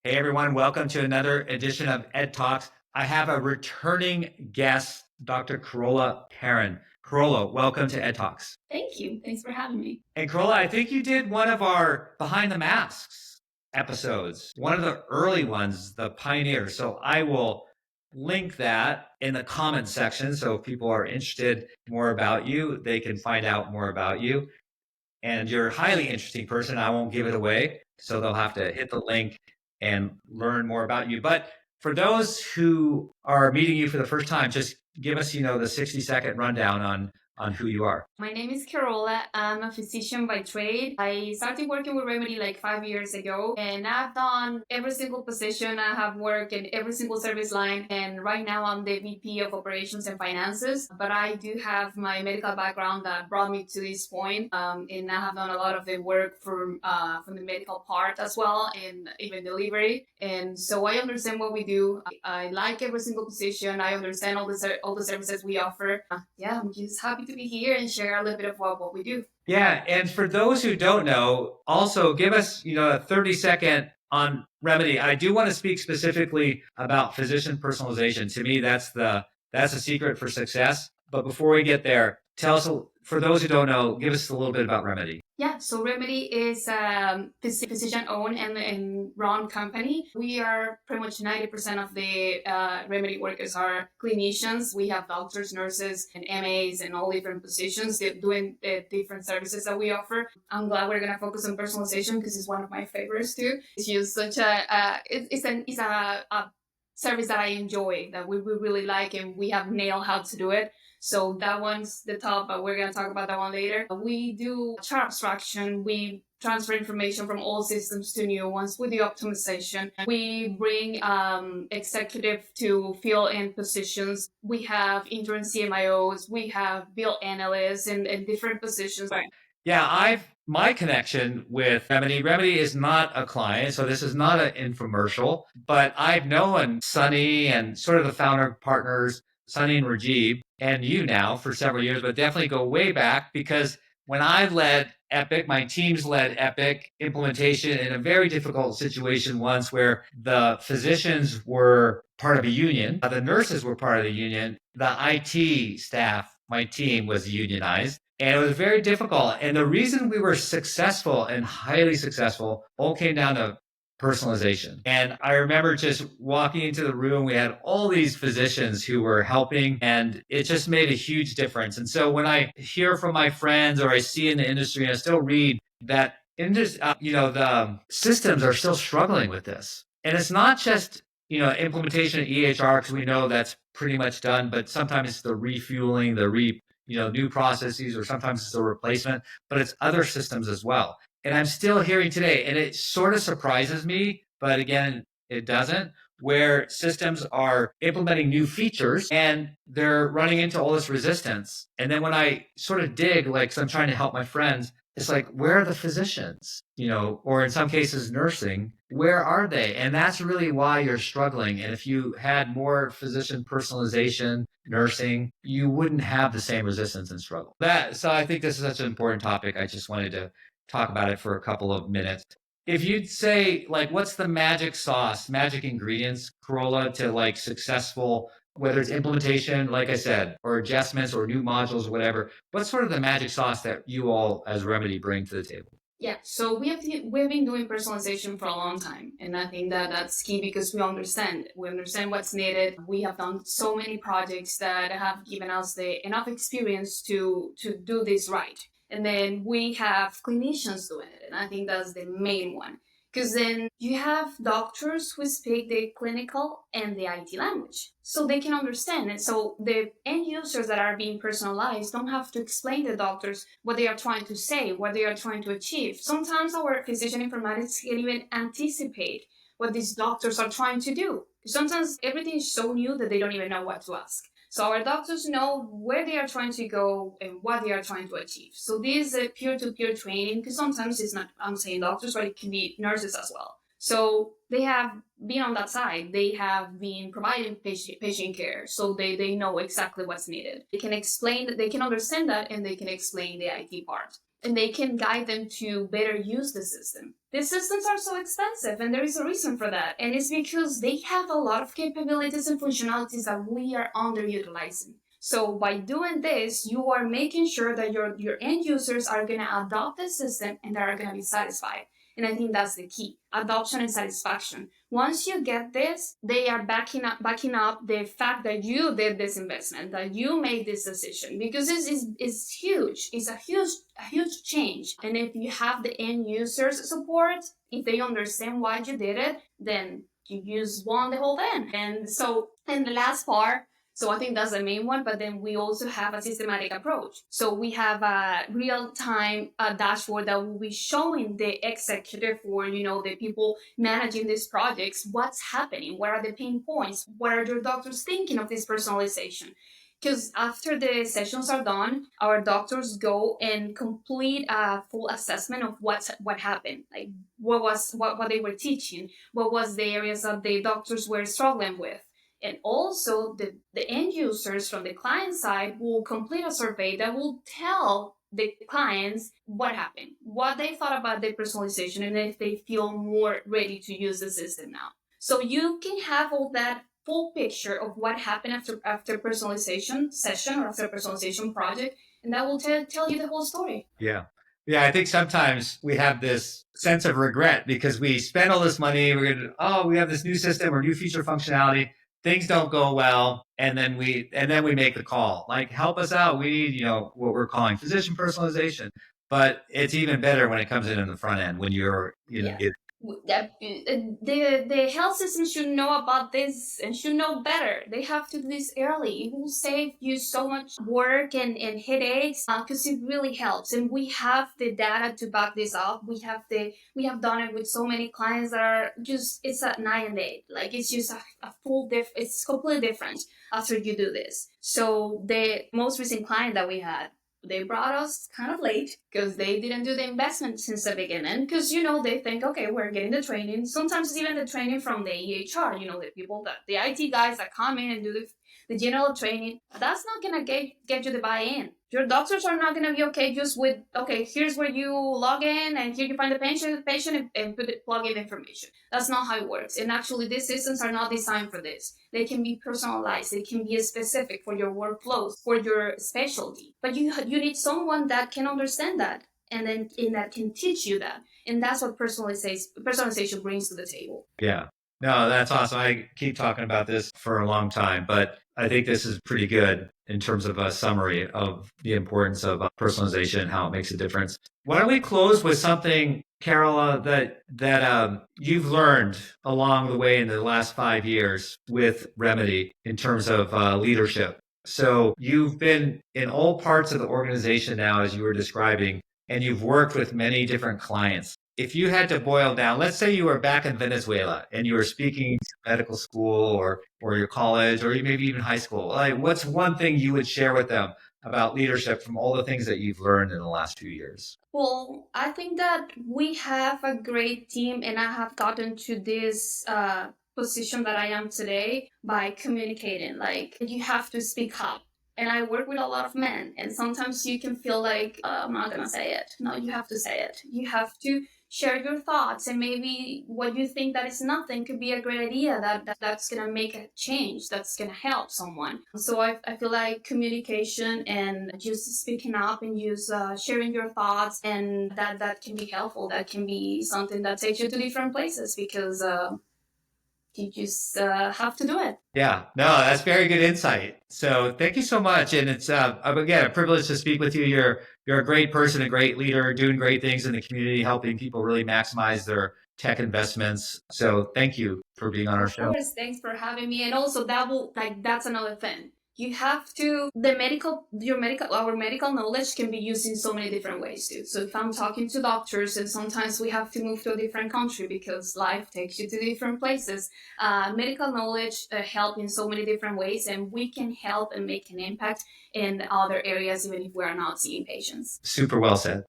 Hey everyone, welcome to another edition of EDTalks. I have a returning guest, Dr. Carola Perrin. Carola, welcome to EDTalks. Thank you. Thanks for having me. And Carola, I think you did one of our Behind the Masks episodes, one of the early ones, the pioneer. So I will link that in the comments section. So if people are interested more about you, they can find out more about you. And you're a highly interesting person. I won't give it away. So they'll have to hit the link and learn more about you. But for those who are meeting you for the first time, just give us, the 60-second rundown on who you are. My name is Carola. I'm a physician by trade. I started working with Remedy like 5 years ago, and I've done every single position. I have worked in every single service line, and right now I'm the VP of Operations and Finances. But I do have my medical background that brought me to this point, and I have done a lot of the work from the medical part as well, and even delivery. And so I understand what we do. I like every single position. I understand all the services we offer. I'm just happy to be here and share a little bit of what we do. Yeah, and for those who don't know, also give us, a 30-second on Remedy. I do want to speak specifically about physician personalization. To me, that's the secret for success. But before we get there, tell us, for those who don't know, give us a little bit about Remedy. Yeah, so Remedy is a physician-owned and run company. We are pretty much 90% of the Remedy workers are clinicians. We have doctors, nurses, and MAs and all different positions doing the different services that we offer. I'm glad we're going to focus on personalization because it's one of my favorites too. It's just such it's a service that I enjoy, that we really like, and we have nailed how to do it. So that one's the top, but we're going to talk about that one later. We do chart abstraction. We transfer information from old systems to new ones with the optimization. We bring executive to fill in positions. We have interim CMIOs. We have bill analysts in different positions. Right. Yeah, my connection with Remedy is not a client, so this is not an infomercial, but I've known Sunny and sort of the founder partners, Sunny and Rajiv, and you now for several years, but definitely go way back because when I led Epic, my teams led Epic implementation in a very difficult situation once where the physicians were part of a union, the nurses were part of the union, the IT staff, my team was unionized. And it was very difficult. And the reason we were successful and highly successful all came down to personalization. And I remember just walking into the room, we had all these physicians who were helping, and it just made a huge difference. And so when I hear from my friends or I see in the industry, and I still read that the systems are still struggling with this. And it's not just, implementation of EHR, because we know that's pretty much done, but sometimes it's the refueling, new processes, or sometimes it's a replacement, but it's other systems as well. And I'm still hearing today, and it sort of surprises me, but again, it doesn't, where systems are implementing new features and they're running into all this resistance. And then when I sort of dig, like, so I'm trying to help my friends, it's like, where are the physicians? Or in some cases, nursing, where are they? And that's really why you're struggling. And if you had more physician personalization, nursing, you wouldn't have the same resistance and struggle. So I think this is such an important topic. I just wanted to talk about it for a couple of minutes. If you'd say, like, what's the magic sauce, magic ingredients, Carola, to like successful, whether it's implementation, like I said, or adjustments or new modules or whatever, what's sort of the magic sauce that you all as Remedy bring to the table? Yeah, so we've been doing personalization for a long time, and I think that that's key because we understand what's needed. We have done so many projects that have given us the enough experience to do this right. And then we have clinicians doing it, and I think that's the main one. Because then you have doctors who speak the clinical and the IT language, so they can understand it. So the end users that are being personalized don't have to explain to doctors what they are trying to say, what they are trying to achieve. Sometimes our physician informatics can even anticipate what these doctors are trying to do. Sometimes everything is so new that they don't even know what to ask. So our doctors know where they are trying to go and what they are trying to achieve. So this is a peer-to-peer training, because sometimes it's not, I'm saying doctors, but it can be nurses as well. So they have been on that side. They have been providing patient care, so they know exactly what's needed. They can explain, they can understand that, and they can explain the IT part. and they can guide them to better use the system. These systems are so expensive, and there is a reason for that. And it's because they have a lot of capabilities and functionalities that we are underutilizing. So by doing this, you are making sure that your end users are going to adopt the system and they are going to be satisfied. And I think that's the key: adoption and satisfaction. Once you get this, they are backing up the fact that you did this investment, that you made this decision, because it's huge. It's a huge change. And if you have the end users support, if they understand why you did it, then you just won the whole thing. And the last part, so I think that's the main one, but then we also have a systematic approach. So we have a real-time dashboard that will be showing the executive, or the people managing these projects, what's happening, what are the pain points, what are your doctors thinking of this personalization. Because after the sessions are done, our doctors go and complete a full assessment of what happened, like what they were teaching, what was the areas that the doctors were struggling with. And also, the end users from the client side will complete a survey that will tell the clients what happened, what they thought about the personalization, and if they feel more ready to use the system now. So you can have all that full picture of what happened after personalization session or after personalization project, and that will tell you the whole story. Yeah. Yeah, I think sometimes we have this sense of regret because we spend all this money. We have this new system or new feature functionality. Things don't go well, and then we make the call, like, help us out. We need, what we're calling physician personalization. But it's even better when it comes in the front end, when you're, Yeah. The health system should know about this and should know better. They have to do this early. It will save you so much work and headaches, because it really helps. And we have the data to back this up. We have done it with so many clients that are just, it's a night and day. Like, it's just a full it's completely different after you do this. So the most recent client that we had, they brought us kind of late because they didn't do the investment since the beginning, because they think, okay, we're getting the training, sometimes even the training from the EHR, the people, that the IT guys that come in and do the general training. That's not gonna get you the buy-in. Your doctors are not gonna be okay just with, okay, here's where you log in and here you find the patient and plug in information. That's not how it works. And actually, these systems are not designed for this. They can be personalized. They can be specific for your workflows, for your specialty. But you need someone that can understand that, and that can teach you that. And that's what personalization brings to the table. Yeah. No, that's awesome. I keep talking about this for a long time, but I think this is pretty good in terms of a summary of the importance of personalization and how it makes a difference. Why don't we close with something, Carola, that you've learned along the way in the last 5 years with Remedy in terms of leadership? So you've been in all parts of the organization now, as you were describing, and you've worked with many different clients. If you had to boil down, let's say you were back in Venezuela and you were speaking to medical school or your college or maybe even high school, like, what's one thing you would share with them about leadership from all the things that you've learned in the last few years? Well, I think that we have a great team, and I have gotten to this position that I am today by communicating. Like, you have to speak up. And I work with a lot of men, and sometimes you can feel like, I'm not gonna say it. No, you have to say it. You have to share your thoughts, and maybe what you think that is nothing could be a great idea that's gonna make a change, that's gonna help someone. So I feel like communication and just speaking up and just sharing your thoughts, and that can be helpful. That can be something that takes you to different places, because you just have to do it. Yeah, no, that's very good insight. So thank you so much. And it's, again, a privilege to speak with you. You're a great person, a great leader, doing great things in the community, helping people really maximize their tech investments. So thank you for being on our show. Of course, thanks for having me. And also, that's another thing. You have to, our medical knowledge can be used in so many different ways too. So if I'm talking to doctors, and sometimes we have to move to a different country because life takes you to different places, medical knowledge help in so many different ways, and we can help and make an impact in other areas, even if we are not seeing patients. Super well said.